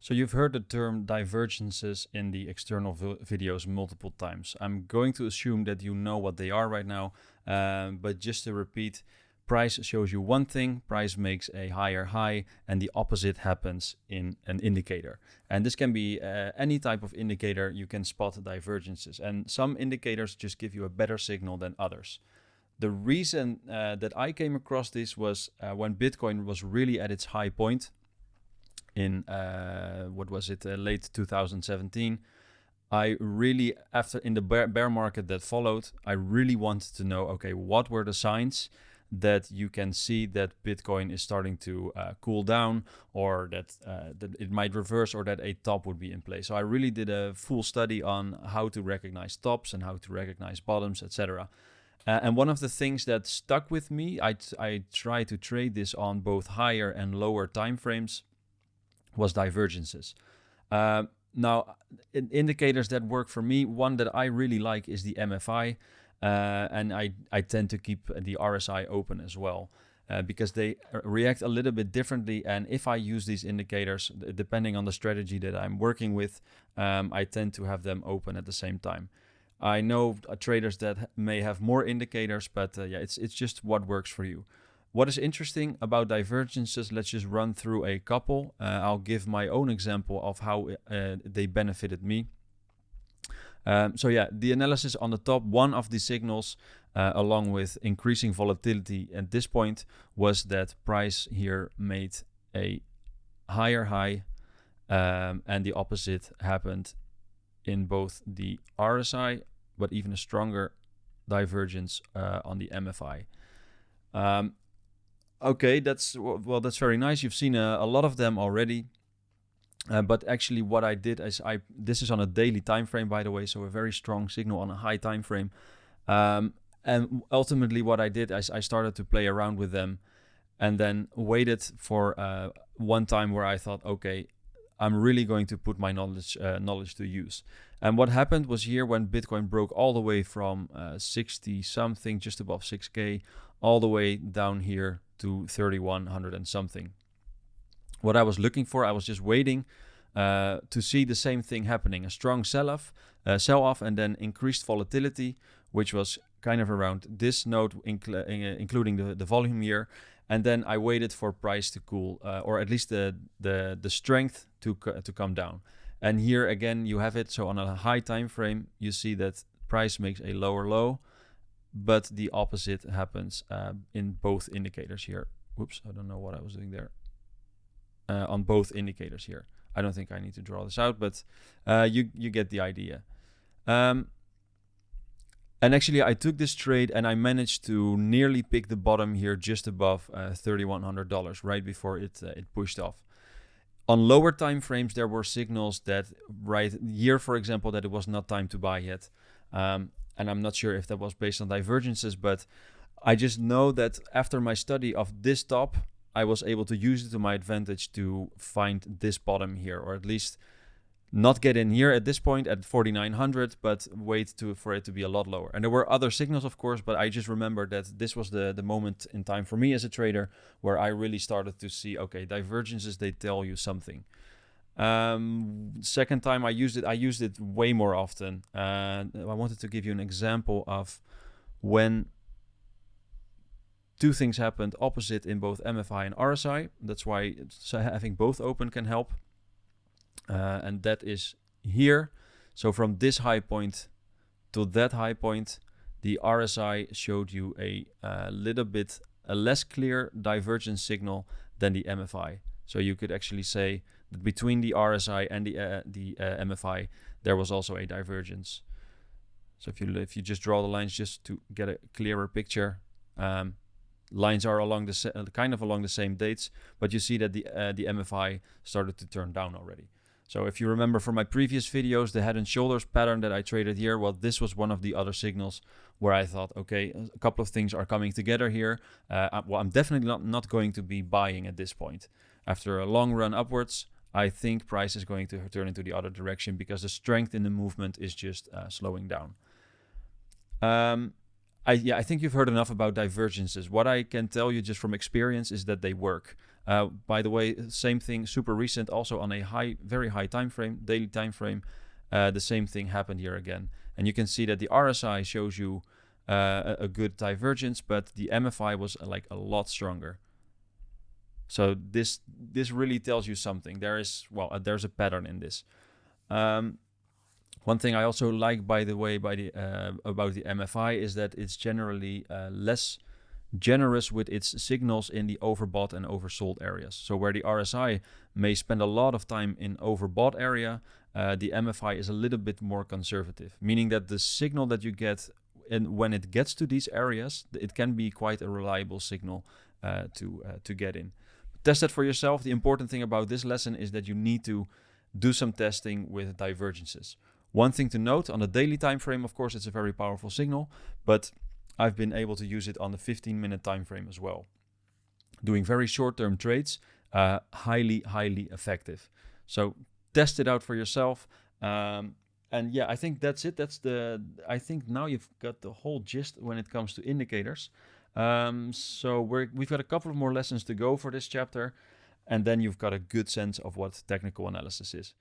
So you've heard the term divergences in the external videos multiple times. I'm going to assume that you know what they are right now, but just to repeat, price shows you one thing, price makes a higher high, and the opposite happens in an indicator. And this can be any type of indicator. You can spot divergences, and some indicators just give you a better signal than others. The reason that I came across this was when Bitcoin was really at its high point in late 2017. I really, after in the bear market that followed, I really wanted to know, okay, what were the signs that you can see that Bitcoin is starting to cool down, or that it might reverse, or that a top would be in place. So I really did a full study on how to recognize tops and how to recognize bottoms, etc. And one of the things that stuck with me, I try to trade this on both higher and lower time frames, was divergences. Now, indicators that work for me, one that I really like is the MFI, and I tend to keep the RSI open as well, because they react a little bit differently. And if I use these indicators, depending on the strategy that I'm working with, I tend to have them open at the same time. I know traders that may have more indicators, but it's just what works for you. What is interesting about divergences, let's just run through a couple. I'll give my own example of how they benefited me. The analysis on the top, one of the signals, along with increasing volatility at this point, was that price here made a higher high, and the opposite happened in both the RSI, but even a stronger divergence on the MFI. Okay, that's very nice. You've seen a lot of them already. But actually what I did is this is on a daily time frame, by the way, so a very strong signal on a high time frame. And ultimately what I did is I started to play around with them, and then waited for one time where I thought, okay, I'm really going to put my knowledge to use. And what happened was here when Bitcoin broke all the way from 60 something, just above 6K, all the way down here to 3,100 and something. What I was looking for, I was just waiting to see the same thing happening, a strong sell-off, and then increased volatility, which was kind of around this node, including the volume here. And then I waited for price to cool, or at least the strength to come down. And here again, you have it. So on a high time frame, you see that price makes a lower low, but the opposite happens in both indicators here. Whoops, I don't know what I was doing there. On both indicators here. I don't think I need to draw this out, but you get the idea. And actually, I took this trade and I managed to nearly pick the bottom here just above $3,100 right before it pushed off. On lower time frames, there were signals that here, for example, that it was not time to buy yet. And I'm not sure if that was based on divergences, but I just know that after my study of this top, I was able to use it to my advantage to find this bottom here, or at least not get in here at this point at 4,900, but wait for it to be a lot lower. And there were other signals, of course, but I just remember that this was the moment in time for me as a trader where I really started to see, okay, divergences, they tell you something. Second time I used it way more often. I wanted to give you an example of when two things happened opposite in both MFI and RSI. That's why having both open can help. And that is here. So from this high point to that high point, the RSI showed you a little bit a less clear divergence signal than the MFI. So you could actually say that between the RSI and the MFI, there was also a divergence. So if you just draw the lines just to get a clearer picture, lines are along the same dates, but you see that the MFI started to turn down already. So if you remember from my previous videos, the head and shoulders pattern that I traded here, well, this was one of the other signals where I thought, okay, a couple of things are coming together here. I'm definitely not going to be buying at this point. After a long run upwards, I think price is going to turn into the other direction because the strength in the movement is just slowing down. I think you've heard enough about divergences. What I can tell you just from experience is that they work. By the way, same thing, super recent, also on a very high time frame, daily time frame. The same thing happened here again. And you can see that the RSI shows you a good divergence, but the MFI was like a lot stronger. So this really tells you something. There's a pattern in this. One thing I also like, by the way, about the MFI is that it's generally less generous with its signals in the overbought and oversold areas. So where the RSI may spend a lot of time in overbought area, the MFI is a little bit more conservative, meaning that the signal that you get, and when it gets to these areas, it can be quite a reliable signal to get in. Test that for yourself. The important thing about this lesson is that you need to do some testing with divergences. One thing to note, on the daily time frame, of course, it's a very powerful signal, but I've been able to use it on the 15-minute time frame as well. Doing very short-term trades, highly effective. So test it out for yourself. And yeah, I think that's it. I think now you've got the whole gist when it comes to indicators. So we've got a couple of more lessons to go for this chapter, and then you've got a good sense of what technical analysis is.